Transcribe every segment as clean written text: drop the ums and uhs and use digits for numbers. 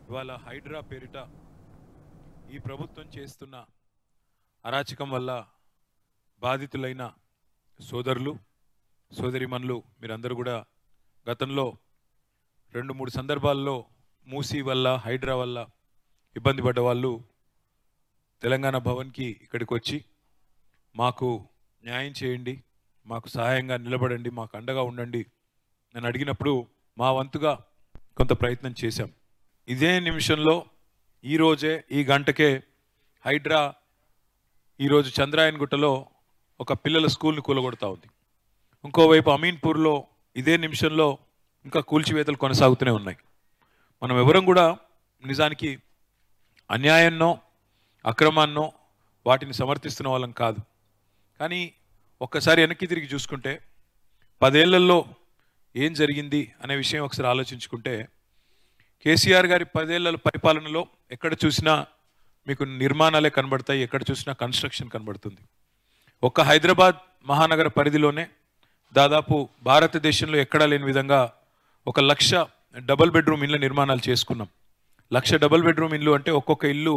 ఇవాళ హైడ్రా పేరిట ఈ ప్రభుత్వం చేస్తున్న అరాచకం వల్ల బాధితులైన సోదరులు సోదరిమణులు మీరందరూ కూడా గతంలో 2-3 సందర్భాల్లో మూసీ వల్ల హైడ్రా వల్ల ఇబ్బంది పడ్డ వాళ్ళు తెలంగాణ భవన్కి ఇక్కడికి వచ్చి మాకు న్యాయం చేయండి, మాకు సహాయంగా నిలబడండి, మాకు అండగా ఉండండి నేను అడిగినప్పుడు మా వంతుగా కొంత ప్రయత్నం చేశాం. ఇదే నిమిషంలో ఈరోజే ఈ గంటకే హైడ్రా ఈరోజు చంద్రాయన్గుట్టలో ఒక పిల్లల స్కూల్ని కూలగొడతా ఉంది. ఇంకోవైపు అమీన్పూర్లో ఇదే నిమిషంలో ఇంకా కూల్చివేతలు కొనసాగుతూనే ఉన్నాయి. మనం ఎవరం కూడా నిజానికి అన్యాయాన్నో అక్రమాన్నో వాటిని సమర్థిస్తున్న వాళ్ళం కాదు. కానీ ఒక్కసారి వెనక్కి తిరిగి చూసుకుంటే 10 ఏళ్లలో ఏం జరిగింది అనే విషయం ఒకసారి ఆలోచించుకుంటే కేసీఆర్ గారి 10 ఏళ్ల పరిపాలనలో ఎక్కడ చూసినా మీకు నిర్మాణాలే కనబడతాయి, ఎక్కడ చూసినా కన్స్ట్రక్షన్ కనబడుతుంది. ఒక్క హైదరాబాద్ మహానగర పరిధిలోనే దాదాపు భారతదేశంలో ఎక్కడా లేని విధంగా 1,00,000 డబుల్ బెడ్రూమ్ ఇళ్ళ నిర్మాణాలు చేసుకున్నాం. 1,00,000 డబుల్ బెడ్రూమ్ ఇల్లు అంటే ఒక్కొక్క ఇల్లు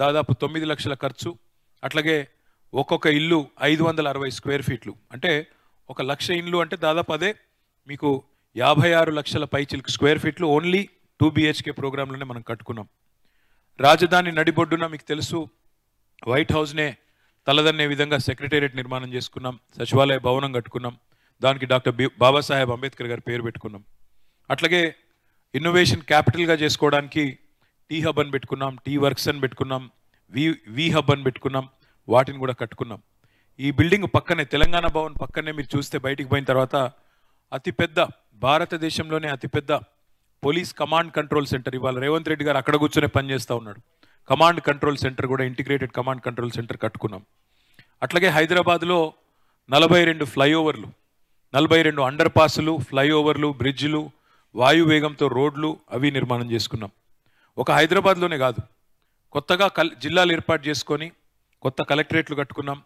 దాదాపు 9 లక్షల ఖర్చు. అట్లాగే ఒక్కొక్క ఇల్లు 560 స్క్వేర్ ఫీట్లు అంటే 1,00,000 ఇల్లు అంటే దాదాపు అదే మీకు 56 లక్షల పైచిలకు స్క్వేర్ ఫీట్లు ఓన్లీ 2 BHK ప్రోగ్రాంలోనే మనం కట్టుకున్నాం. రాజధాని నడిబొడ్డున మీకు తెలుసు వైట్ హౌస్నే తలదన్నే విధంగా సెక్రటేరియట్ నిర్మాణం చేసుకున్నాం, సచివాలయ భవనం కట్టుకున్నాం, దానికి డాక్టర్ బాబాసాహెబ్ అంబేద్కర్ గారి పేరు పెట్టుకున్నాం. అట్లాగే ఇన్నోవేషన్ క్యాపిటల్గా చేసుకోవడానికి టీ హబ్ అని పెట్టుకున్నాం, టీ వర్క్స్ అని పెట్టుకున్నాం, వి హబ్ అని పెట్టుకున్నాం, వాటిని కూడా కట్టుకున్నాం. ఈ బిల్డింగ్ పక్కనే తెలంగాణ భవన్ పక్కనే మీరు చూస్తే బయటికి పోయిన తర్వాత అతిపెద్ద భారతదేశంలోనే అతిపెద్ద పోలీస్ కమాండ్ కంట్రోల్ సెంటర్ ఇవాళ రేవంత్ రెడ్డి గారు అక్కడ కూర్చొనే పనిచేస్తూ ఉన్నాడు. కమాండ్ కంట్రోల్ సెంటర్ కూడా ఇంటిగ్రేటెడ్ కమాండ్ కంట్రోల్ సెంటర్ కట్టుకున్నాం. అట్లాగే హైదరాబాద్లో 42 ఫ్లైఓవర్లు, 42 అండర్ పాసులు, ఫ్లైఓవర్లు, బ్రిడ్జిలు, వాయువేగంతో రోడ్లు అవి నిర్మాణం చేసుకున్నాం. ఒక హైదరాబాద్లోనే కాదు, కొత్తగా జిల్లాలు ఏర్పాటు చేసుకొని కొత్త కలెక్టరేట్లు కట్టుకున్నాం.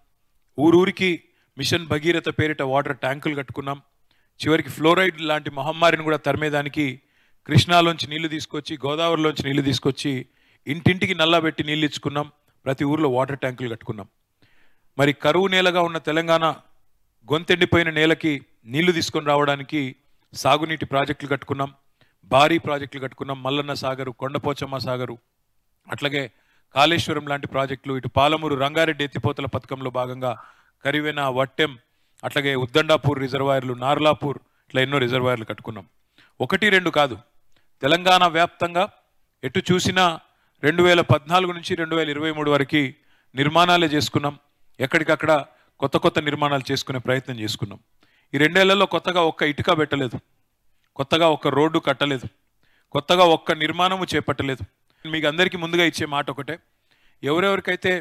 ఊరూరికి మిషన్ భగీరథ పేరిట వాటర్ ట్యాంకులు కట్టుకున్నాం. చివరికి ఫ్లోరైడ్ లాంటి మహమ్మారిని కూడా తరిమేదానికి కృష్ణాలోంచి నీళ్లు తీసుకొచ్చి గోదావరిలోంచి నీళ్లు తీసుకొచ్చి ఇంటింటికి నల్లబెట్టి నీళ్ళు ఇచ్చుకున్నాం. ప్రతి ఊర్లో వాటర్ ట్యాంకులు కట్టుకున్నాం. మరి కరువు నేలగా ఉన్న తెలంగాణ గొంతెండిపోయిన నేలకి నీళ్లు తీసుకొని రావడానికి సాగునీటి ప్రాజెక్టులు కట్టుకున్నాం, భారీ ప్రాజెక్టులు కట్టుకున్నాం. మల్లన్న సాగరు, కొండపోచమ్మ సాగరు, అట్లాగే కాళేశ్వరం లాంటి ప్రాజెక్టులు, ఇటు పాలమూరు రంగారెడ్డి ఎత్తిపోతల పథకంలో భాగంగా కరివెన, వట్టెం, అట్లాగే ఉద్దండాపూర్ రిజర్వాయర్లు, నార్లాపూర్, ఇట్లా ఎన్నో రిజర్వాయర్లు కట్టుకున్నాం. 1-2 కాదు, తెలంగాణ వ్యాప్తంగా ఎటు చూసినా 2014 నుంచి 2023 వరకు నిర్మాణాలే చేసుకున్నాం. ఎక్కడికక్కడ కొత్త కొత్త నిర్మాణాలు చేసుకునే ప్రయత్నం చేసుకున్నాం. ఈ 2 ఏళ్లలో కొత్తగా ఒక్క ఇటుక పెట్టలేదు, కొత్తగా ఒక్క రోడ్డు కట్టలేదు, కొత్తగా ఒక్క నిర్మాణము చేపట్టలేదు. మీకు అందరికీ ముందుగా ఇచ్చే మాట ఒకటే, ఎవరెవరికైతే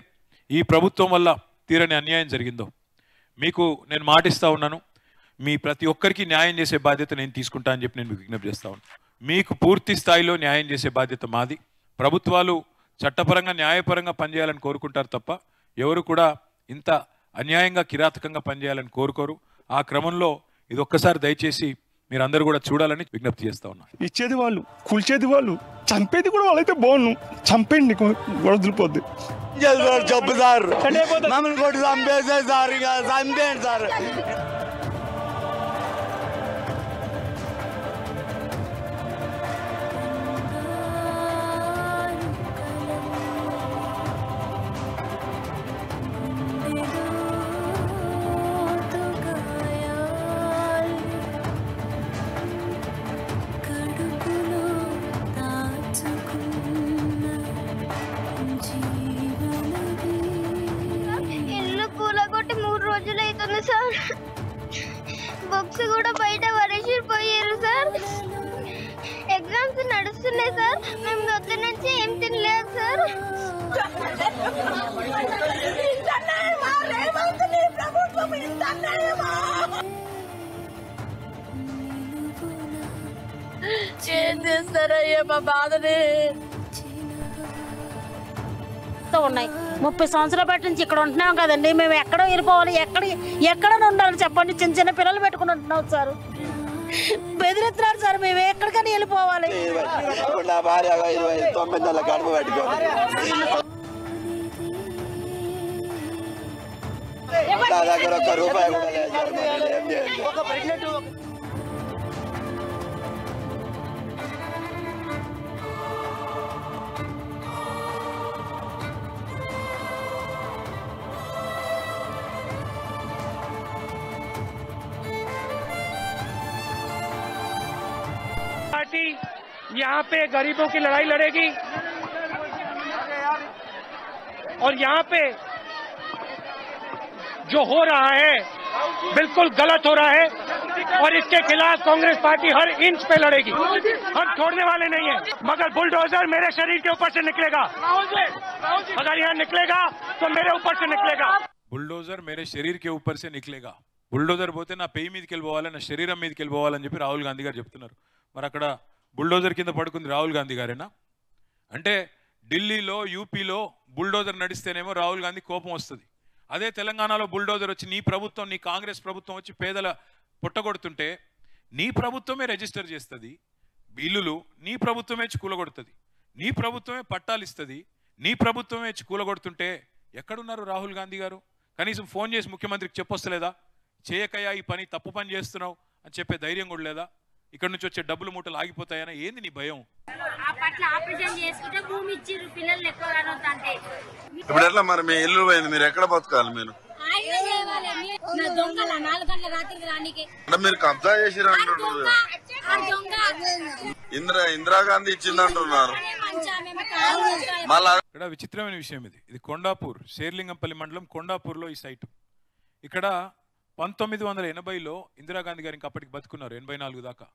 ఈ ప్రభుత్వం వల్ల తీరని అన్యాయం జరిగిందో మీకు నేను మాటిస్తూ ఉన్నాను, మీ ప్రతి ఒక్కరికి న్యాయం చేసే బాధ్యత నేను తీసుకుంటా అని చెప్పి నేను మీకు విజ్ఞప్తి చేస్తా ఉన్నాను. మీకు పూర్తి స్థాయిలో న్యాయం చేసే బాధ్యత మాది. ప్రభుత్వాలు చట్టపరంగా న్యాయపరంగా పనిచేయాలని కోరుకుంటారు తప్ప ఎవరు కూడా ఇంత అన్యాయంగా కిరాతకంగా పనిచేయాలని కోరుకోరు. ఆ క్రమంలో ఇది ఒక్కసారి దయచేసి మీరందరూ కూడా చూడాలని విజ్ఞప్తి చేస్తా ఉన్నా. ఇచ్చేది వాళ్ళు, కూల్చేది వాళ్ళు, చంపేది కూడా వాళ్ళైతే బాగుండు. చంపేయండి, వదిలిపోద్ది. చెప్పు సార్, మమ్మల్ని కొట్టి చంపేసే సార్, ఇక చంపేయండి సార్. బుక్స్ కూడా బయట పడేసిపోయారు సార్. ఎగ్జామ్స్ నడుస్తున్నాయి సార్. మేము పొద్దు నుంచి ఏం తినలేదు సార్. ఏం చేస్తారయ్యా మా బాధని. ఉన్నాయి 30 సంవత్సరాల బట్టి నుంచి ఇక్కడ ఉంటున్నాం కదండి. మేము ఎక్కడో వెళ్ళిపోవాలి, ఎక్కడ ఉండాలి చెప్పండి. చిన్న చిన్న పిల్లలు పెట్టుకుని ఉంటున్నాం సార్. బెదిరిస్తున్నారు సార్. మేము ఎక్కడికైనా వెళ్ళిపోవాలి. నా భార్య 29 నెలల కడుపు పెట్టుకోవాలి. నా దగ్గర ఒక్క రూపాయి కూడా లేదు సార్. మరి ఏం చేయాలి? पार्टी यहाँ पे गरीबों की लड़ाई लड़ेगी और यहाँ पे जो हो रहा है बिल्कुल गलत हो रहा है और इसके खिलाफ कांग्रेस पार्टी हर इंच पे लड़ेगी. हम छोड़ने वाले नहीं हैं. मगर बुलडोजर मेरे शरीर के ऊपर से निकलेगा. अगर यहाँ निकलेगा तो मेरे ऊपर से निकलेगा. బుల్డోజర్ మేరే శరీర్ కే ఊపర్ సే నిక్లేగా. బుల్డోజర్ పోతే నా పెయి మీదకి వెళ్ళిపోవాలి, నా శరీరం మీదకి వెళ్ళిపోవాలని చెప్పి రాహుల్ గాంధీ గారు చెప్తున్నారు. మరి అక్కడ బుల్డోజర్ కింద పడుకుంది రాహుల్ గాంధీ గారేనా? అంటే ఢిల్లీలో యూపీలో బుల్డోజర్ నడిస్తేనేమో రాహుల్ గాంధీ కోపం వస్తుంది. అదే తెలంగాణలో బుల్డోజర్ వచ్చి నీ ప్రభుత్వం, నీ కాంగ్రెస్ ప్రభుత్వం వచ్చి పేదల పుట్టగొడుతుంటే నీ ప్రభుత్వమే రిజిస్టర్ చేస్తుంది బిల్లులు, నీ ప్రభుత్వమే కూలగొడుతుంది, నీ ప్రభుత్వమే పట్టాలు ఇస్తుంది, నీ ప్రభుత్వమే కూలగొడుతుంటే ఎక్కడున్నారు రాహుల్ గాంధీ గారు? కనీసం ఫోన్ చేసి ముఖ్యమంత్రికి చెప్పొస్తలేదా? చేయకయ్యా ఈ పని, తప్పు పని చేస్తున్నావు అని చెప్పే ధైర్యం కూడా లేదా? ఇక్కడ నుంచి వచ్చే డబ్బులు మూటలు ఆగిపోతాయనా? ఏంది నీ భయం? ఇప్పుడు ఎట్లా మరి మీ ఇల్లు పోయింది, మీరు ఎక్కడ బతకాలి? మీరు అంటే మీరు కబ్జా చేసిరు అంటున్నారు. ఇందిరాగాంధీ ఇచ్చింది అంటున్నారు. మళ్ళా ఇక్కడ విచిత్రమైన విషయం ఇది కొండాపూర్, శేర్లింగంపల్లి మండలం కొండాపూర్లో ఈ సైటు. ఇక్కడ 1980లో ఇందిరాగాంధీ గారు ఇంకా అప్పటికి బతుకున్నారు, 84 దాకా.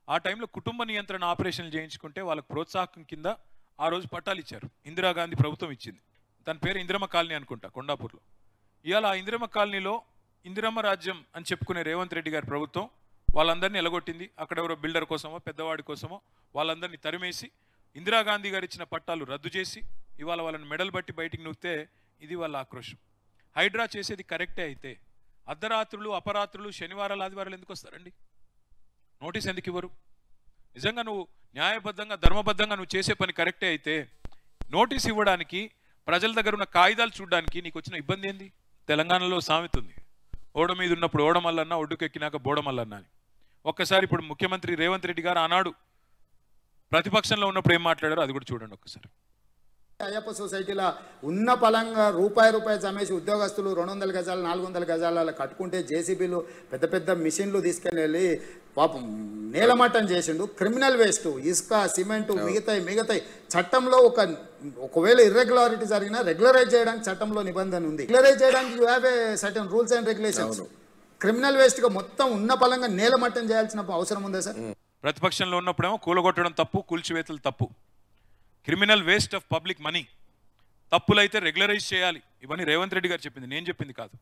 ఆ టైంలో కుటుంబ నియంత్రణ ఆపరేషన్లు చేయించుకుంటే వాళ్ళకి ప్రోత్సాహకం కింద ఆ రోజు పట్టాలు ఇచ్చారు. ఇందిరాగాంధీ ప్రభుత్వం ఇచ్చింది. దాని పేరు ఇందిరమ్మ కాలనీ అనుకుంటా కొండాపూర్లో. ఇవాళ ఆ ఇందిరమ్మ కాలనీలో ఇందిరమ్మ రాజ్యం అని చెప్పుకునే రేవంత్ రెడ్డి గారి ప్రభుత్వం వాళ్ళందరినీ ఎలగొట్టింది. అక్కడ ఎవరో బిల్డర్ కోసమో పెద్దవాడి కోసమో వాళ్ళందరినీ తరిమేసి ఇందిరాగాంధీ గారు ఇచ్చిన పట్టాలు రద్దు చేసి ఇవాళ వాళ్ళని మెడల్ బట్టి బయటికి నూకితే ఇది వాళ్ళ ఆక్రోషం. హైడ్రా చేసేది కరెక్టే అయితే అర్ధరాత్రులు, అపరాత్రులు, శనివారాలు, ఆదివారాలు ఎందుకు వస్తారండి? నోటీస్ ఎందుకు ఇవ్వరు? నిజంగా నువ్వు న్యాయబద్ధంగా, ధర్మబద్ధంగా నువ్వు చేసే పని కరెక్టే అయితే నోటీస్ ఇవ్వడానికి, ప్రజల దగ్గర ఉన్న కాగితాలు చూడడానికి నీకు వచ్చిన ఇబ్బంది ఏంది? తెలంగాణలో సామెత ఉంది, ఓడ మీద ఉన్నప్పుడు ఓడమల్లన్నా, ఒడ్డుకెక్కినాక బోడమల్లన్నా అని. ఒక్కసారి ఇప్పుడు ముఖ్యమంత్రి రేవంత్ రెడ్డి గారు ఆనాడు ప్రతిపక్షంలో ఉన్నప్పుడు ఏం మాట్లాడారో అది కూడా చూడండి ఒక్కసారి. అయ్యప్ప సొసైటీలో ఉన్న పలంగా రూపాయి జమేసి ఉద్యోగస్తులు 200 గజాలు 400 గజాల కట్టుకుంటే జేసీబీలు పెద్ద పెద్ద మిషన్లు తీసుకెళ్ళి పాపం నేలమట్టం చేసిండు. క్రిమినల్ వేస్ట్, ఇసుక, సిమెంట్, మిగతాయి చట్టంలో ఒకవేళ ఇర్రెగ్యులారిటీ జరిగినా రెగ్యులరైజ్ చేయడానికి చట్టంలో నిబంధన ఉంది. రెగ్యులరైజ్ చేయడానికి you have a certain rules and regulations. Criminal waste గా మొత్తం ఉన్న పలంగా నేలమట్టం చేయాల్సిన అవసరం ఉందా సార్? ప్రతిపక్షంలో ఉన్నప్పుడేమో కూలగొట్టడం తప్పు, కూల్చివేతలు తప్పు, criminal waste of public money, తప్పులైతే రెగ్యులరైజ్ చేయాలి. ఇవన్నీ రేవంత్ రెడ్డి గారు చెప్పింది, నేను చెప్పింది కాదు.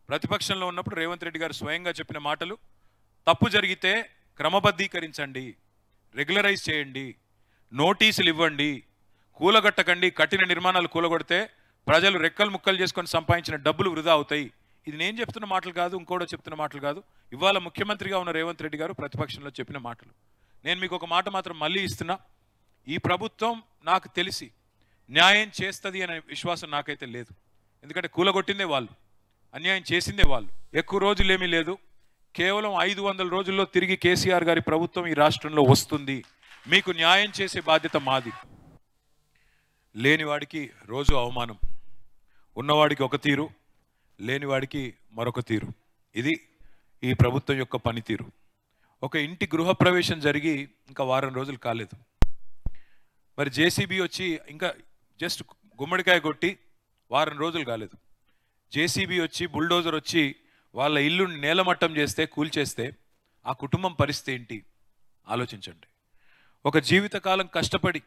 ప్రతిపక్షంలో ఉన్నప్పుడు రేవంత్ రెడ్డి గారు స్వయంగా చెప్పిన మాటలు. తప్పు జరిగితే క్రమబద్ధీకరించండి, రెగ్యులరైజ్ చేయండి, నోటీసులు ఇవ్వండి, కూలగట్టకండి. కఠిన నిర్మాణాలు కూలగొడితే ప్రజలు రెక్కలు ముక్కలు చేసుకొని సంపాదించిన డబ్బులు వృధా అవుతాయి. ఇది నేను చెప్తున్న మాటలు కాదు, ఇంకోటో చెప్తున్న మాటలు కాదు. ఇవాళ ముఖ్యమంత్రిగా ఉన్న రేవంత్ రెడ్డి గారు ప్రతిపక్షంలో చెప్పిన మాటలు. నేను మీకు ఒక మాట మాత్రం మళ్ళీ ఇస్తున్నా, ఈ ప్రభుత్వం నాకు తెలిసి న్యాయం చేస్తుంది అనే విశ్వాసం నాకైతే లేదు. ఎందుకంటే కూలగొట్టిందే వాళ్ళు, అన్యాయం చేసిందే వాళ్ళు. ఎక్కువ రోజులేమీ లేదు, కేవలం 500 రోజుల్లో తిరిగి కేసీఆర్ గారి ప్రభుత్వం ఈ రాష్ట్రంలో వస్తుంది. మీకు న్యాయం చేసే బాధ్యత మాది. లేనివాడికి రోజు అవమానం, ఉన్నవాడికి ఒక తీరు, లేనివాడికి మరొక తీరు. ఇది ఈ ప్రభుత్వం యొక్క పనితీరు. ఒక ఇంటి గృహప్రవేశం జరిగి ఇంకా వారం రోజులు కాలేదు, మరి జేసీబీ వచ్చి ఇంకా జస్ట్ గుమ్మడికాయ కొట్టి వారం రోజులు కాలేదు. జేసీబీ వచ్చి, బుల్డోజర్ వచ్చి వాళ్ళ ఇల్లు నేలమట్టం చేస్తే, కూల్చేస్తే ఆ కుటుంబం పరిస్థితి ఏంటి ఆలోచించండి. ఒక జీవితకాలం కష్టపడి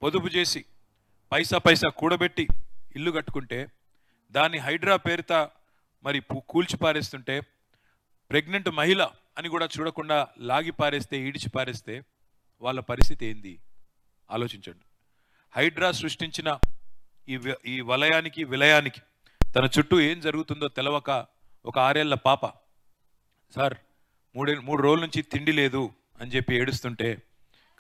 పొదుపు చేసి పైసా కూడబెట్టి ఇల్లు కట్టుకుంటే దాన్ని హైడ్రా పేరుతో మరి కూల్చి పారేస్తుంటే, ప్రెగ్నెంట్ మహిళ అని కూడా చూడకుండా లాగి పారేస్తే, ఈడిచి పారేస్తే వాళ్ళ పరిస్థితి ఏంది ఆలోచించండి. హైడ్రా సృష్టించిన ఈ వలయానికి, విలయానికి తన చుట్టూ ఏం జరుగుతుందో తెలవక ఒక 6 ఏళ్ల పాప, సార్ మూడు రోజుల నుంచి తిండి లేదు అని చెప్పి ఏడుస్తుంటే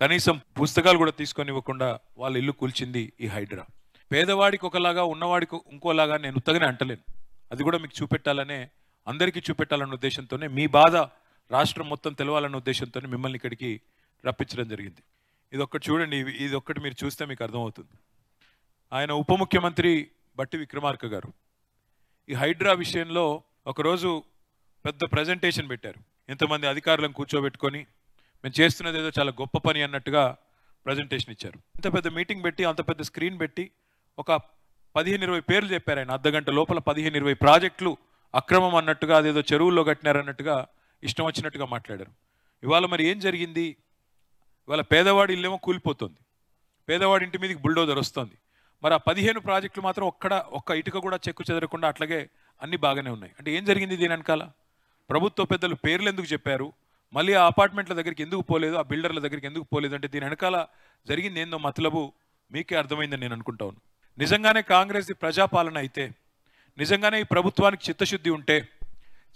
కనీసం పుస్తకాలు కూడా తీసుకొని ఇవ్వకుండా వాళ్ళ ఇల్లు కూల్చింది ఈ హైడ్రా. పేదవాడికి ఒకలాగా ఉన్నవాడికి ఇంకోలాగా నేను ఉత్తగానే అంటలేను. అది కూడా మీకు చూపెట్టాలనే, అందరికీ చూపెట్టాలన్న ఉద్దేశంతోనే, మీ బాధ రాష్ట్రం మొత్తం తెలవాలన్న ఉద్దేశంతోనే మిమ్మల్ని ఇక్కడికి రప్పించడం జరిగింది. ఇది ఒక్కటి చూడండి, ఇది ఒక్కటి మీరు చూస్తే మీకు అర్థమవుతుంది. ఆయన ఉప ముఖ్యమంత్రి బట్టి విక్రమార్క గారు ఈ హైడ్రా విషయంలో ఒకరోజు పెద్ద ప్రజెంటేషన్ పెట్టారు. ఎంతమంది అధికారులను కూర్చోబెట్టుకొని మేము చేస్తున్నది ఏదో చాలా గొప్ప పని అన్నట్టుగా ప్రజెంటేషన్ ఇచ్చారు. ఇంత పెద్ద మీటింగ్ పెట్టి, అంత పెద్ద స్క్రీన్ పెట్టి ఒక 15-20 పేర్లు చెప్పారు ఆయన. అర్ధగంట లోపల 15-20 ప్రాజెక్టులు అక్రమం అన్నట్టుగా, అదేదో చెరువుల్లో కట్టినారన్నట్టుగా ఇష్టం వచ్చినట్టుగా మాట్లాడారు. ఇవాళ మరి ఏం జరిగింది? ఇవాళ పేదవాడి ఇల్లేమో కూలిపోతుంది, పేదవాడి ఇంటి మీదకి బుల్డోజర్ వస్తుంది. మరి ఆ 15 ప్రాజెక్టులు మాత్రం ఒక్క ఇటుక కూడా చెక్కు చెదరకుండా అట్లాగే అన్నీ బాగానే ఉన్నాయి. అంటే ఏం జరిగింది దీని వెనకాల? ప్రభుత్వ పెద్దలు పేర్లు ఎందుకు చెప్పారు, మళ్ళీ ఆ అపార్ట్మెంట్ల దగ్గరికి ఎందుకు పోలేదు, ఆ బిల్డర్ల దగ్గరికి ఎందుకు పోలేదు అంటే దీని వెనకాల జరిగింది ఏందో మతలబు మీకే అర్థమైందని నేను అనుకుంటా ఉన్నాను. నిజంగానే కాంగ్రెస్ది ప్రజాపాలన అయితే, నిజంగానే ఈ ప్రభుత్వానికి చిత్తశుద్ధి ఉంటే,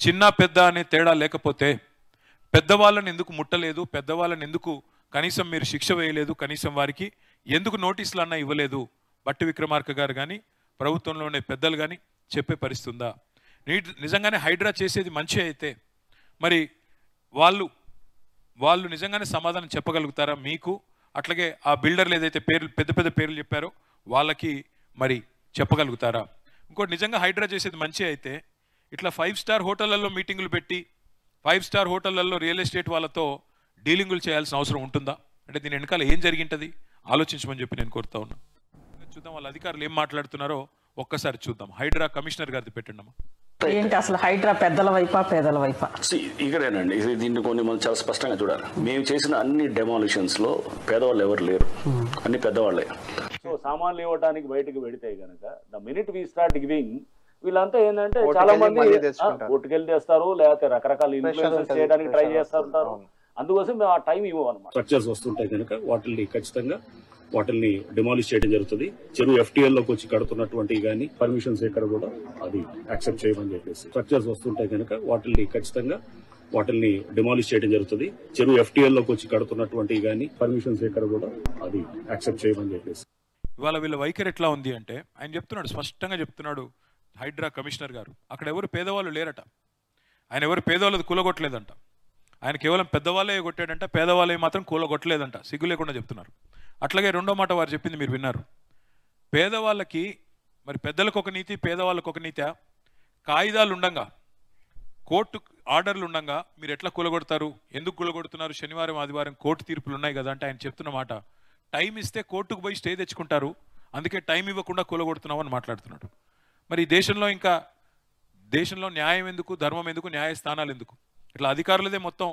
చిన్న పెద్ద అనే తేడా లేకపోతే పెద్దవాళ్ళని ఎందుకు ముట్టలేదు, పెద్దవాళ్ళని ఎందుకు కనీసం మీరు శిక్ష వేయలేదు, కనీసం వారికి ఎందుకు నోటీసులు అన్నా ఇవ్వలేదు బట్టి విక్రమార్క గారు కానీ ప్రభుత్వంలో ఉండే పెద్దలు కానీ చెప్పే పరిస్థితి ఉందా? నిజంగానే హైడ్రా చేసేది మంచి అయితే మరి వాళ్ళు నిజంగానే సమాధానం చెప్పగలుగుతారా మీకు? అట్లాగే ఆ బిల్డర్లు ఏదైతే పెద్ద పెద్ద పేర్లు చెప్పారో వాళ్ళకి మరి చెప్పగలుగుతారా? ఇంకోటి, నిజంగా హైడ్రా చేసేది మంచి అయితే ఇట్లా 5 స్టార్ హోటళ్లలో మీటింగులు పెట్టి 5 స్టార్ హోటళ్లలో రియల్ ఎస్టేట్ వాళ్ళతో డీలింగులు చేయాల్సిన అవసరం ఉంటుందా? అంటే దీని వెనకాల ఏం జరిగింటది ఆలోచించమని చెప్పి నేను కోరుతా ఉన్నా. చూద్దాం వాళ్ళ అధికారులు ఏం మాట్లాడుతున్నారో ఒక్కసారి చూద్దాం. హైడ్రా కమిషనర్ గారిది పెట్టండి. ఏంటి అసలు హైడ్రా పెద్దల వైపా పేదల వైపా? ఇక్కడేనండి, దీన్ని కొన్ని మనం చాలా స్పష్టంగా చూడాలి. మేము చేసిన అన్ని డెమాలిషన్స్ లో పేదవాళ్ళు ఎవరు లేరు, అన్ని పెద్దవాళ్ళే. సో సామాన్లు ఇవ్వడానికి బయటకు పెడితే కనుక the minute we start giving, వీళ్ళంతా ఏంటంటే చాలా మంది ఓటుకెళ్ళి తెస్తారు, లేకపోతే రకరకాల ఇన్ఫ్లుయెన్సెస్ చేయడానికి ట్రై చేస్తుంటారు. అందుకోసం మేము ఆ టైం ఇవ్వమన్నమాట. స్ట్రక్చర్స్ వస్తుంటాయి కనుక వాటిని ఖచ్చితంగా డిమాలిష్ చేయడం జరుగుతుంది. చెరువు FTL లోకి వచ్చి కడుతున్నటువంటి కానీ పర్మిషన్స్ ఎక్కడ కూడా అది యాక్సెప్ట్ చేయమని చెప్పేసి, స్ట్రక్చర్స్ వస్తుంటాయి కనుక వాటిని ఖచ్చితంగా డిమాలిష్ చేయడం జరుగుతుంది. చెరువు FTL లోకి వచ్చి కడుతున్నటువంటి కానీ పర్మిషన్స్ ఎక్కడ కూడా అది యాక్సెప్ట్ చేయమని చెప్పేసి. ఇవాళ వీళ్ళ వైఖరి ఎట్లా ఉంది అంటే, ఆయన చెప్తున్నాడు, స్పష్టంగా చెప్తున్నాడు హైడ్రా కమిషనర్ గారు, అక్కడ ఎవరు పేదవాళ్ళు లేరట, ఆయన ఎవరు పేదవాళ్ళది కూలగొట్టలేదంట, ఆయన కేవలం పెద్దవాళ్ళే కొట్టాడంట, పేదవాళ్ళే మాత్రం కూలగొట్టలేదంట. సిగ్గు లేకుండా చెప్తున్నారు. అట్లాగే రెండో మాట వారు చెప్పింది మీరు విన్నారు. పేదవాళ్ళకి మరి పెద్దలకు ఒక నీతి, పేదవాళ్ళకు ఒక నీతి. కాయిదాలు ఉండంగా, కోర్టు ఆర్డర్లు ఉండంగా మీరు ఎట్లా కూలగొడతారు, ఎందుకు కూలగొడుతున్నారు? శనివారం ఆదివారం కోర్టు తీర్పులు ఉన్నాయి కదా అంటే ఆయన చెప్తున్న మాట, టైం ఇస్తే కోర్టుకు పోయి స్టే తెచ్చుకుంటారు, అందుకే టైం ఇవ్వకుండా కూలగొడుతున్నావు అని మాట్లాడుతున్నాడు. మరి దేశంలో న్యాయం ఎందుకు, ధర్మం ఎందుకు, న్యాయస్థానాలు ఎందుకు? ఇట్లా అధికారులదే మొత్తం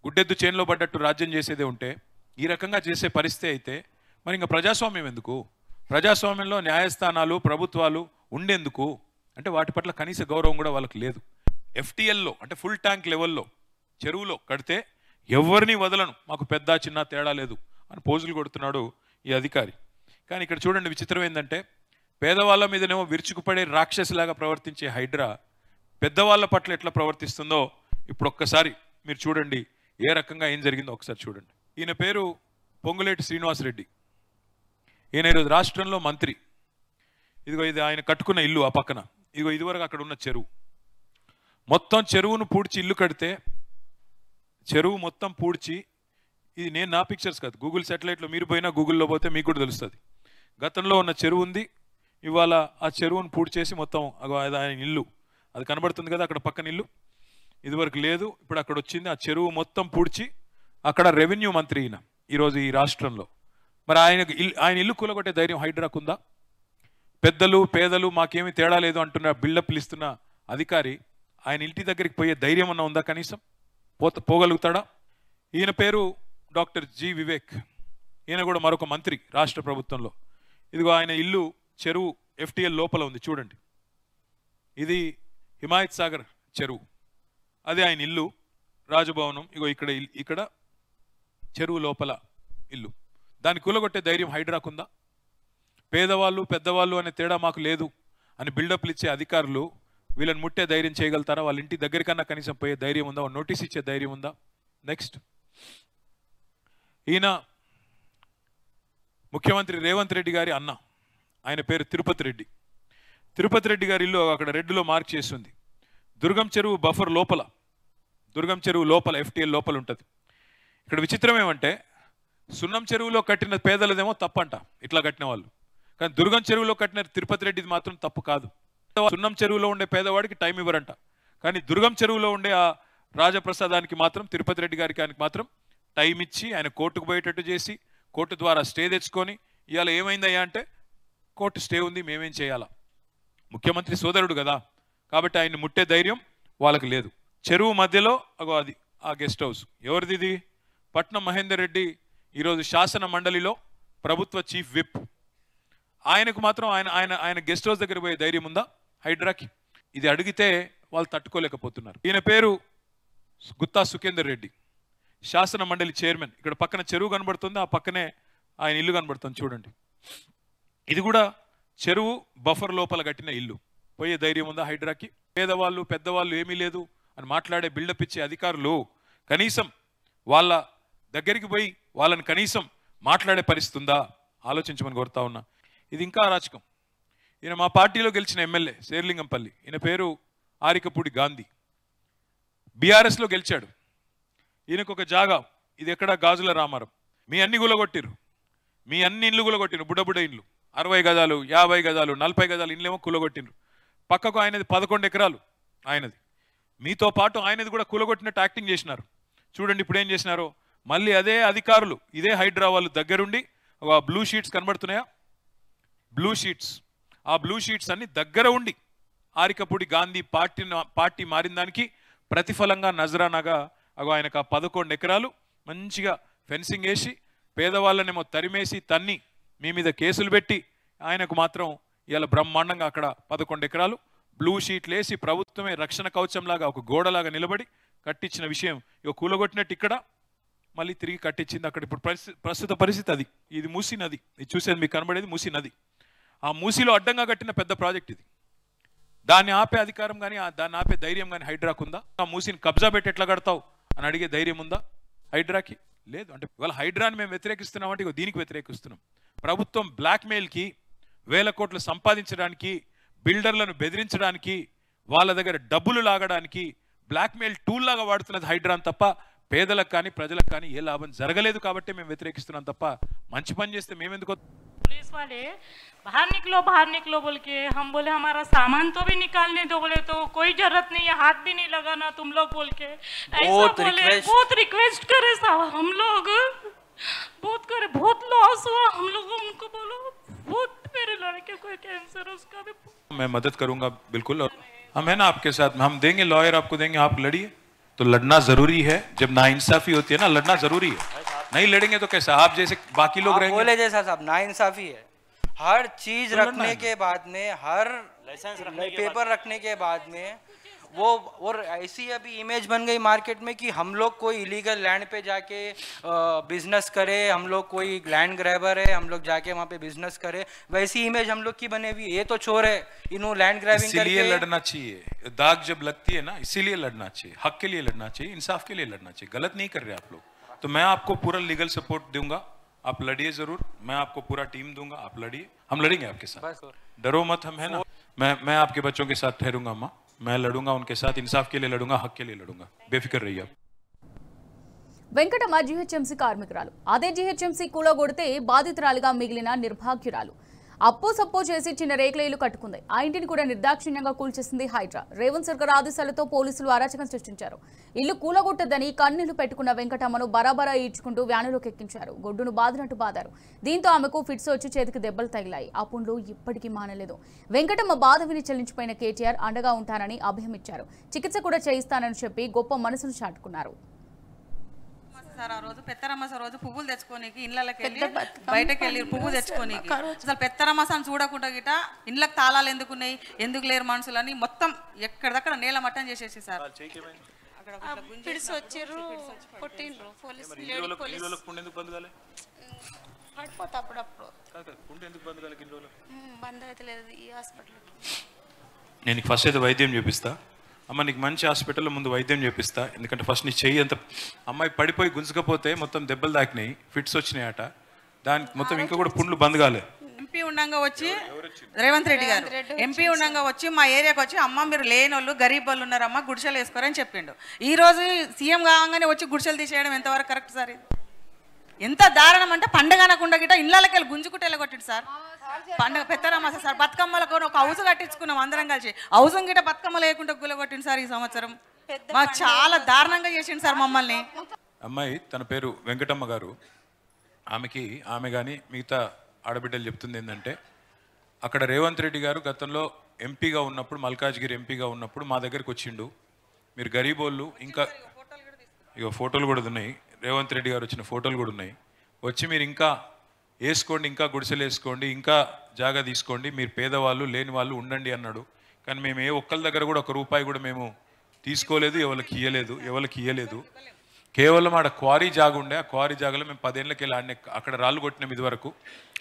గుడ్డెద్దు చేనులో పడ్డట్టు రాజ్యం చేసేదే ఉంటే, ఈ రకంగా చేసే పరిస్థితి అయితే మరి ఇంకా ప్రజాస్వామ్యం ఎందుకు? ప్రజాస్వామ్యంలో న్యాయస్థానాలు, ప్రభుత్వాలు ఉండేందుకు? అంటే వాటి పట్ల కనీస గౌరవం కూడా వాళ్ళకి లేదు. FTLలో అంటే ఫుల్ ట్యాంక్ లెవెల్లో చెరువులో కడితే ఎవరిని వదలను, మాకు పెద్ద చిన్న తేడా లేదు అని పోజులు కొడుతున్నాడు ఈ అధికారి. కానీ ఇక్కడ చూడండి, విచిత్రం ఏంటంటే పేదవాళ్ళ మీదనేమో విరుచుకుపడే రాక్షసిలాగా ప్రవర్తించే హైడ్రా పెద్దవాళ్ళ పట్ల ఎట్లా ప్రవర్తిస్తుందో ఇప్పుడు ఒక్కసారి మీరు చూడండి. ఏ రకంగా ఏం జరిగిందో ఒకసారి చూడండి. ఈయన పేరు పొంగులేటి శ్రీనివాసరెడ్డి. ఈయన ఈరోజు రాష్ట్రంలో మంత్రి. ఇదిగో ఇది ఆయన కట్టుకున్న ఇల్లు, ఆ పక్కన ఇదిగో ఇదివరకు అక్కడ ఉన్న చెరువు. మొత్తం చెరువును పూడ్చి ఇల్లు కడితే, చెరువు మొత్తం పూడ్చి, ఇది నేను నా పిక్చర్స్ కాదు, గూగుల్ శాటిలైట్లో మీరు పోయినా గూగుల్లో పోతే మీకు కూడా తెలుస్తుంది. గతంలో ఉన్న చెరువు ఉంది, ఇవాళ ఆ చెరువును పూడ్చేసి మొత్తం అది ఆయన ఇల్లు, అది కనబడుతుంది కదా అక్కడ పక్కన ఇల్లు, ఇదివరకు లేదు, ఇప్పుడు అక్కడ వచ్చింది. ఆ చెరువు మొత్తం పూడ్చి అక్కడ రెవెన్యూ మంత్రి ఈయన ఈరోజు ఈ రాష్ట్రంలో. మరి ఆయన ఇల్లు కూలగొట్టే ధైర్యం హైడ్రాకుందా? పెద్దలు పేదలు మాకేమీ తేడా లేదు అంటున్న బిల్డప్లు ఇస్తున్న అధికారి ఆయన ఇంటి దగ్గరికి పోయే ధైర్యం అన్న ఉందా? కనీసం పోగలుగుతాడా? ఈయన పేరు డాక్టర్ G. వివేక్. ఈయన కూడా మరొక మంత్రి రాష్ట్ర ప్రభుత్వంలో. ఇదిగో ఆయన ఇల్లు చెరువు FTL లోపల ఉంది చూడండి. ఇది హిమాయత్ సాగర్ చెరువు, అదే ఆయన ఇల్లు రాజభవనం. ఇగో ఇక్కడ చెరువు లోపల ఇల్లు. దాన్ని కూలగొట్టే ధైర్యం హైడ్రాకుందా? పేదవాళ్ళు పెద్దవాళ్ళు అనే తేడా మాకు లేదు అని బిల్డప్లు ఇచ్చే అధికారులు వీళ్ళని ముట్టే ధైర్యం చేయగలుగుతారా? వాళ్ళ ఇంటి దగ్గరికన్నా కనీసం పోయే ధైర్యం ఉందా? నోటీస్ ఇచ్చే ధైర్యం ఉందా? నెక్స్ట్, ఈయన ముఖ్యమంత్రి రేవంత్ రెడ్డి గారి అన్న, ఆయన పేరు తిరుపతి రెడ్డి. తిరుపతి రెడ్డి గారి ఇల్లు అక్కడ రెడ్లో మార్క్ చేస్తుంది. దుర్గం చెరువు బఫర్ లోపల, దుర్గం చెరువు లోపల, FTL లోపల ఉంటుంది. ఇక్కడ విచిత్రం ఏమంటే సున్నం చెరువులో కట్టిన పేదలదేమో తప్పంట ఇట్లా కట్టిన వాళ్ళు, కానీ దుర్గం చెరువులో కట్టిన తిరుపతి రెడ్డిది మాత్రం తప్పు కాదు. సున్నం చెరువులో ఉండే పేదవాడికి టైం ఇవ్వరంట, కానీ దుర్గం చెరువులో ఉండే ఆ రాజప్రసాదానికి మాత్రం, తిరుపతి రెడ్డి గారికి ఆయనకి మాత్రం టైం ఇచ్చి ఆయన కోర్టుకు పోయేటట్టు చేసి కోర్టు ద్వారా స్టే తెచ్చుకొని, ఇవాళ ఏమైందయ్యా అంటే కోర్టు స్టే ఉంది, మేమేం చేయాలా? ముఖ్యమంత్రి సోదరుడు కదా, కాబట్టి ఆయన్ని ముట్టే ధైర్యం వాళ్ళకి లేదు. చెరువు మధ్యలో అది ఆ గెస్ట్ హౌస్ ఎవరిది? ఇది పట్నం మహేందర్ రెడ్డి, ఈరోజు శాసన మండలిలో ప్రభుత్వ చీఫ్ విప్. ఆయనకు మాత్రం ఆయన గెస్ట్ హౌస్ దగ్గర పోయే ధైర్యం ఉందా హైడ్రాకి? ఇది అడిగితే వాళ్ళు తట్టుకోలేకపోతున్నారు. ఈయన పేరు గుత్తా సుఖేందర్ రెడ్డి, శాసన మండలి చైర్మన్. ఇక్కడ పక్కన చెరువు కనబడుతుంది, ఆ పక్కనే ఆయన ఇల్లు కనబడుతుంది చూడండి. ఇది కూడా చెరువు బఫర్ లోపల కట్టిన ఇల్లు. పోయే ధైర్యం ఉందా హైడ్రాకి? పేదవాళ్ళు పెద్దవాళ్ళు ఏమీ లేదు అని మాట్లాడే బిల్డప్ ఇచ్చే అధికారులు కనీసం వాళ్ళ దగ్గరికి పోయి వాళ్ళని కనీసం మాట్లాడే పరిస్థితి ఉందా? ఆలోచించమని కోరుతా ఉన్నా. ఇది ఇంకా అరాచకం. ఈయన మా పార్టీలో గెలిచిన ఎమ్మెల్యే శేర్లింగంపల్లి, ఈయన పేరు ఆరికపూడి గాంధీ, బీఆర్ఎస్లో గెలిచాడు. ఈయనకు ఒక జాగా, ఇది ఎక్కడ? గాజుల రామారం. మీ అన్ని గులగొట్టిరు, మీ అన్ని ఇండ్లు గులగొట్టిరు, బుడ్డ ఇండ్లు, 60 గజాలు 50 గజాలు 40 గజాలు ఇండ్లేమో కూలగొట్టిండ్రు. పక్కకు ఆయనది 11 ఎకరాలు ఆయనది. మీతో పాటు ఆయనది కూడా కూలగొట్టినట్టు యాక్టింగ్ చేసినారు. చూడండి ఇప్పుడు ఏం చేసినారో. మళ్ళీ అదే అధికారులు, ఇదే హైడ్రా వాళ్ళు దగ్గరుండి, బ్లూ షీట్స్ కనబడుతున్నాయా? బ్లూ షీట్స్, ఆ బ్లూ షీట్స్ అన్ని దగ్గర ఉండి ఆరికపూడి గాంధీ పార్టీ మారిన దానికి ప్రతిఫలంగా నజరానాగా ఆయనకు 11 ఎకరాలు మంచిగా ఫెన్సింగ్ వేసి పేదవాళ్ళనేమో తరిమేసి తన్ని మీ మీద కేసులు పెట్టి ఆయనకు మాత్రం ఇలా బ్రహ్మాండంగా అక్కడ 11 ఎకరాలు బ్లూ షీట్లు వేసి ప్రభుత్వమే రక్షణ కవచంలాగా ఒక గోడలాగా నిలబడి కట్టించిన విషయం ఇక కూలగొట్టినట్టు ఇక్కడ మళ్ళీ తిరిగి కట్టించింది. అక్కడ ఇప్పుడు ప్రస్తుత పరిస్థితి అది. ఇది మూసీ నది, ఇది చూసేది మీకు కనబడేది మూసీ నది. ఆ మూసీలో అడ్డంగా కట్టిన పెద్ద ప్రాజెక్ట్ ఇది. దాన్ని ఆపే అధికారం కానీ దాన్ని ఆపే ధైర్యం కానీ హైడ్రాకు ఉందా? ఆ మూసీని కబ్జా పెట్టి ఎట్లా కడతావు అని అడిగే ధైర్యం ఉందా హైడ్రాకి? లేదు. అంటే ఇవాళ హైడ్రాని మేము వ్యతిరేకిస్తున్నాం అంటే దీనికి వ్యతిరేకిస్తున్నాం. ప్రభుత్వం బ్లాక్మెయిల్కి, 1000 కోట్లు సంపాదించడానికి, బిల్డర్లను బెదిరించడానికి, వాళ్ళ దగ్గర డబ్బులు లాగడానికి బ్లాక్మెయిల్ టూల్ లాగా వాడుతున్నది హైడ్రాన్ తప్ప పేదలకు కానీ ప్రజలకు కానీ ఏ లాభం జరగలేదు. కాబట్టి మేము వ్యతిరేకిస్తున్నాం తప్ప మంచి పని చేస్తే మేమెందుకు? पुलिस वाले बाहर निकलो बोल के हम बोले हमारा सामान तो भी निकालने दो, बोले तो कोई जरूरत नहीं है, हाथ भी नहीं लगाना तुम लोग बोल के ऐसा बोले। बहुत रिक्वेस्ट करे साहब, हम लोग बहुत करे, बहुत लॉस हुआ हम लोग। उनको बोलो बहुत, मेरे लड़के को कैंसर, उसका भी मैं मदद करूंगा बिल्कुल। और हम है ना आपके साथ, हम देंगे लॉयर आपको देंगे, आप लड़िए। तो लड़ना जरूरी है, जब नाइंसाफी होती है ना लड़ना जरूरी है। नहीं लड़ेंगे तो कैसा? आप जैसे बाकी लोग रहेंगे। बोले जैसा साहब नाइंसाफी है, हर चीज रखने के बाद में, हर पेपर रखने के बाद में वो, और ऐसी अभी इमेज बन गई मार्केट में कि हम लोग कोई इलीगल लैंड पे जाके बिजनेस करे, हम लोग कोई लैंड ग्रैबर है, हम लोग जाके वहाँ पे बिजनेस करे, वैसी इमेज हम लोग की बने हुई। ये तो चोर है, इन्होंने लैंड ग्रैबिंग करके। इसीलिए लड़ना चाहिए, दाग जब लगती है ना इसीलिए लड़ना चाहिए, हक के लिए लड़ना चाहिए, इंसाफ के लिए लड़ना चाहिए। गलत नहीं कर रहे आप लोग। तो मैं आपको पूरा लीगल सपोर्ट दूंगा, आप लड़िए जरूर। मैं आपको पूरा टीम दूंगा, आप लड़िए, हम लड़ेंगे आपके साथ, डरो मत। हम है ना, मैं आपके बच्चों के साथ ठहरूंगा अम्मा, मैं लड़ूंगा उनके साथ, इंसाफ के लिए लड़ूंगा, हक के लिए लड़ूंगा, बेफिक्र रहिए आप। వెంకటమ్మ జీహెచ్ఎంసీ కార్మికురాలు. అదే జీహెచ్ఎంసీ కూలగొడితే బాధితురాలిగా మిగిలిన నిర్భాగ్యురాలు. అప్పో సప్పో చేసి చిన్న రేకుల ఇల్లు కట్టుకుంది. ఆ ఇంటిని కూడా నిర్దాక్షిణ్యంగా కూల్చేసింది హైడ్రా. రేవంత్ సర్కార్ ఆదేశాలతో పోలీసులు అరాచకం సృష్టించారు. ఇల్లు కూలగొట్టద్దని కన్నీళ్లు పెట్టుకున్న వెంకటమ్మను బరాబరా ఈడ్చుకుంటూ వ్యానులోకి ఎక్కించారు. గొడ్డును బాదినట్టు బాదారు. దీంతో ఆమెకు ఫిట్స్ వచ్చి చేతికి దెబ్బలు తగిలాయి. ఆ పుండ్లు ఇప్పటికీ మానలేదు. వెంకటమ్మ బాధ విని చెల్లించిపోయిన కేటీఆర్ అండగా ఉంటానని అభయమిచ్చారు. చికిత్స కూడా చేయిస్తానని చెప్పి గొప్ప మనసును చాటుకున్నారు. సార్ ఆ రోజు పెత్తరమాస రోజు పువ్వులు తెచ్చుకోనికి ఇళ్ళకి వెళ్ళి బయటకు వెళ్ళి పువ్వు తెచ్చుకోనికి అసలు పెత్తరమాసాన్ని చూడకుండా గిట ఇళ్ళకి తాళాలు ఎందుకున్నాయి, ఎందుకు లేరు మనుషులని మొత్తం ఎక్కడిదక్కడ నేల మట్టం చేసేసి సార్ బంద్ అయితే లేదు ఈ హాస్పిటల్. నేను నీకు ఫస్ట్ అయితే వైద్యం చేపిస్తా, అమ్మ నీకు మంచి హాస్పిటల్లో ముందు వైద్యం చేపిస్తా, ఎందుకంటే ఫస్ట్ నీ చెయ్యి అంత అమ్మాయి పడిపోయి గుంజుకపోతే మొత్తం దెబ్బలు తాకినాయి, ఫిట్స్ వచ్చినాయట, దానికి మొత్తం ఇంకా కూడా పుండ్లు బంద్ కాలే. ఎంపీ ఉండంగా వచ్చి రేవంత్ రెడ్డి గారు ఎంపీ ఉండంగా వచ్చి మా ఏరియాకి వచ్చి అమ్మ మీరు లేని వాళ్ళు గరీబ్ వాళ్ళు ఉన్నారమ్మా గుడిసెలు వేసుకోరని చెప్పిండు. ఈ రోజు సీఎం కాగానే వచ్చి గుడిసెలు తీసేయడం ఎంతవరకు కరెక్ట్ సార్? ఎంత దారుణం అంటే పండుగ అనకుండా గిట్ట ఇళ్ళకి వెళ్ళి గుంజుకుంటే వెళ్ళగొట్టిండు సార్. పండుగ పెద్దరమ్మ సార్ బతుకమ్మలకు ఒక హౌస్ కట్టించుకున్నాం అందరం కలిసి, హౌస్ గిట్ట బతుకమ్మ లేకుండా గుల్లగొట్టిండు సార్. ఈ సంవత్సరం మాకు చాలా దారుణంగా చేసిండు సార్ మమ్మల్ని. అమ్మాయి తన పేరు వెంకటమ్మ గారు, ఆమె కానీ మిగతా ఆడబిడ్డలు చెప్తుంది ఏంటంటే అక్కడ రేవంత్ రెడ్డి గారు గతంలో ఎంపీగా ఉన్నప్పుడు, మల్కాజ్గిరి ఎంపీగా ఉన్నప్పుడు మా దగ్గరికి వచ్చిండు, మీరు గరీబోళ్ళు ఇంకా ఇక ఫోటోలు కూడా ఉన్నాయి, రేవంత్ రెడ్డి గారు వచ్చిన ఫోటోలు కూడా ఉన్నాయి, వచ్చి మీరు ఇంకా వేసుకోండి, ఇంకా గుడిసెలు వేసుకోండి, ఇంకా జాగా తీసుకోండి, మీరు పేదవాళ్ళు లేని వాళ్ళు ఉండండి అన్నాడు. కానీ మేము ఏ ఒక్కరి దగ్గర కూడా ఒక రూపాయి కూడా మేము తీసుకోలేదు, ఎవరికి ఇయ్యలేదు. కేవలం ఆడ క్వారీ జాగా ఉండే, ఆ క్వారీ జాగాలో మేము 10 ఏళ్ళకి వెళ్ళి ఆడనే అక్కడ రాళ్ళు కొట్టినాం, ఇది వరకు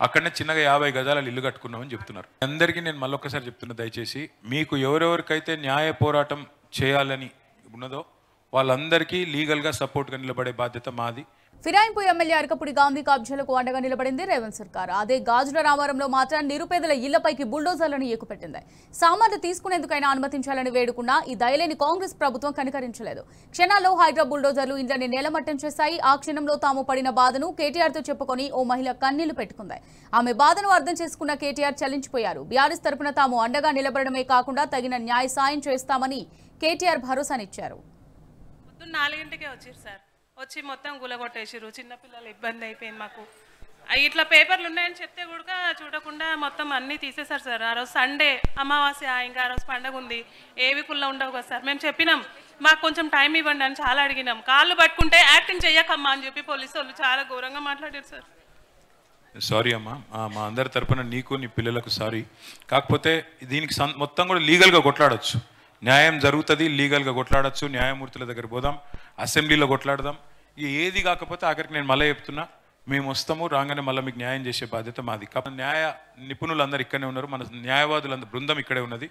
అక్కడనే చిన్నగా 50 గజాల ఇల్లు కట్టుకున్నామని చెప్తున్నారు. అందరికీ నేను మళ్ళొక్కసారి చెప్తున్నా, దయచేసి మీకు ఎవరెవరికైతే న్యాయ పోరాటం చేయాలని ఉన్నదో వాళ్ళందరికీ లీగల్గా సపోర్ట్గా నిలబడే బాధ్యత మాది. ఫిరాయింపు ఎమ్మెల్యే అరకపుడి గాంధీ కబ్జాలకు అండగా నిలబడింది రేవంత్ సర్కార్. అదే గాజుల రామారంలో మాత్రం నిరుపేదల ఇళ్లపైకి బుల్డోజర్లను ఎక్కుపెట్టింది. సామాన్లు తీసుకునేందుకైనా అనుమతించాలని వేడుకున్నా ఈ దయలేని కాంగ్రెస్ ప్రభుత్వం కనికరించలేదు. క్షణాల్లో హైడ్రా బుల్డోజర్లు ఇండ్లని నేలమట్టం చేశాయి. ఆ క్షణంలో తాము పడిన బాధను కేటీఆర్తో చెప్పుకొని ఓ మహిళ కన్నీళ్లు పెట్టుకుంది. ఆమె బాధను అర్థం చేసుకున్న కేటీఆర్ చలించిపోయారు. బీఆర్ఎస్ తరపున తాము అండగా నిలబడమే కాకుండా తగిన న్యాయ సాయం చేస్తామని కేటీఆర్ భరోసానిచ్చారు. 4 వచ్చారు సార్, వచ్చి మొత్తం గులగొట్టేసారు. చిన్నపిల్లలు ఇబ్బంది అయిపోయింది మాకు. ఇట్లా పేపర్లు ఉన్నాయని చెప్తే కూడా చూడకుండా మొత్తం అన్నీ తీసేశారు సార్. ఆ రోజు సండే అమావాస్య, ఇంకా ఆ రోజు పండగ ఉంది, ఏవి కుళ్ళ ఉండవు కదా సార్. మేము చెప్పినాం మాకు కొంచెం టైం ఇవ్వండి అని చాలా అడిగినాం. కాళ్ళు పట్టుకుంటే యాక్టింగ్ చెయ్యకమ్మా అని చెప్పి పోలీసు వాళ్ళు చాలా ఘోరంగా మాట్లాడారు సార్. సారీ అమ్మా, మా అందరి తరపున నీకు నీ పిల్లలకు సారీ. కాకపోతే దీనికి మొత్తం కూడా లీగల్గా కొట్లాడచ్చు, న్యాయం జరుగుతుంది, లీగల్గా కొట్లాడచ్చు, న్యాయమూర్తుల దగ్గర పోదాం, అసెంబ్లీలో కొట్లాడదాం. ఏది కాకపోతే ఆఖరికి నేను మళ్ళీ చెప్తున్నా, మేము వస్తాము, రాగానే మళ్ళీ మీకు న్యాయం చేసే బాధ్యత మాది. న్యాయ నిపుణులందరూ ఇక్కడనే ఉన్నారు, మన న్యాయవాదులందరూ బృందం ఇక్కడే ఉన్నది.